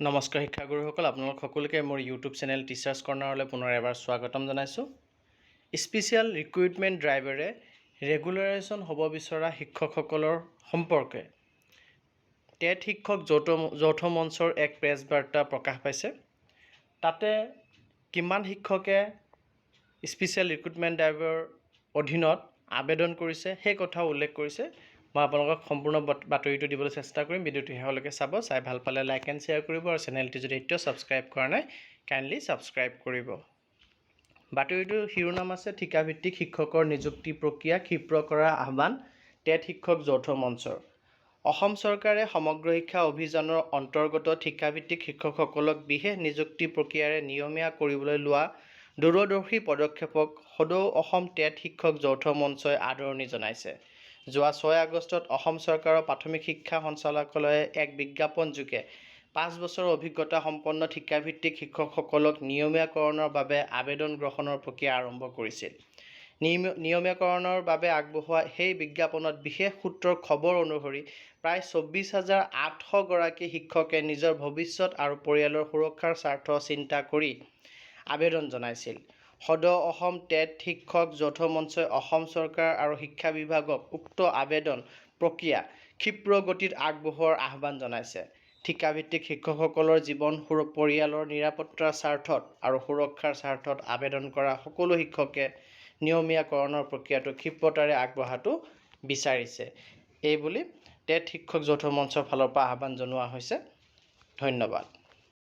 নমস্কাৰ শিক্ষাগুৰুসকল, আপোনালোক সকলোকে মোৰ ইউটিউব চেনেল টিচাৰ্ছ কৰ্ণাৰলৈ পুনৰ এবাৰ স্বাগতম জনাইছোঁ। স্পেচিয়েল ৰিক্ৰুইটমেণ্ট ড্ৰাইভেৰে ৰেগুলাৰাইজেশ্যন হ'ব বিচৰা শিক্ষকসকলৰ সম্পৰ্কে টেট শিক্ষক যৌথ মঞ্চৰ এক প্ৰেছ বাৰ্তা প্ৰকাশ পাইছে। তাতে কিমান শিক্ষকে স্পেচিয়েল ৰিক্ৰুইটমেণ্ট ড্ৰাইভৰ অধীনত আবেদন কৰিছে সেই কথাও উল্লেখ কৰিছে। মই আপোনালোকক সম্পূৰ্ণ বাতৰিটো দিবলৈ চেষ্টা কৰিম। ভিডিঅ'টো শেষলৈকে চাব। চাই ভাল পালে লাইক এণ্ড শ্বেয়াৰ কৰিব আৰু চেনেলটি যদি এতিয়াও ছাবস্ক্ৰাইব কৰা নাই কাইণ্ডলি ছাবস্ক্ৰাইব কৰিব। বাতৰিটোৰ শিৰোনাম আছে ঠিকাভিত্তিক শিক্ষকৰ নিযুক্তি প্ৰক্ৰিয়া ক্ষীপ্ৰ কৰাৰ আহ্বান টেট শিক্ষক যৌথ মঞ্চৰ। অসম চৰকাৰে সমগ্ৰ শিক্ষা অভিযানৰ অন্তৰ্গত ঠিকাভিত্তিক শিক্ষকসকলক বিশেষ নিযুক্তি প্ৰক্ৰিয়াৰে নিয়মীয়া কৰিবলৈ লোৱা দূৰদৰ্শী পদক্ষেপক সদৌ অসম টেট শিক্ষক যৌথ মঞ্চই আদৰণি জনাইছে। যোৱা 6 আগষ্টত অসম চৰকাৰৰ প্ৰাথমিক শিক্ষা সঞ্চালকালয়ে এক বিজ্ঞাপনযোগে 5 বছৰৰ অভিজ্ঞতা সম্পন্ন ঠিকাভিত্তিক শিক্ষকসকলক নিয়মীয়াকৰণৰ বাবে আবেদন গ্ৰহণৰ প্ৰক্ৰিয়া আৰম্ভ কৰিছিল। নিয়মীয়াকৰণৰ বাবে আগবঢ়োৱা সেই বিজ্ঞাপনত বিশেষ সূত্ৰৰ খবৰ অনুসৰি প্ৰায় 24,800 গৰাকী শিক্ষকে নিজৰ ভৱিষ্যত আৰু পৰিয়ালৰ সুৰক্ষাৰ স্বাৰ্থ চিন্তা কৰি আবেদন জনাইছিল। সদৌ অসম টেট শিক্ষক যৌথ মঞ্চই অসম চৰকাৰ আৰু শিক্ষা বিভাগক উক্ত আবেদন প্ৰক্ৰিয়া ক্ষীপ্ৰ গতিত আগবঢ়োৱাৰ আহ্বান জনাইছে। ঠিকাভিত্তিক শিক্ষকসকলৰ জীৱন পৰিয়ালৰ নিৰাপত্তাৰ স্বাৰ্থত আৰু সুৰক্ষাৰ স্বাৰ্থত আবেদন কৰা সকলো শিক্ষকে নিয়মীয়াকৰণৰ প্ৰক্ৰিয়াটো ক্ষীপ্ৰতাৰে আগবঢ়াটো বিচাৰিছে। এইবুলি টেট শিক্ষক যৌথ মঞ্চৰ ফালৰ পৰা আহ্বান জনোৱা হৈছে। ধন্যবাদ।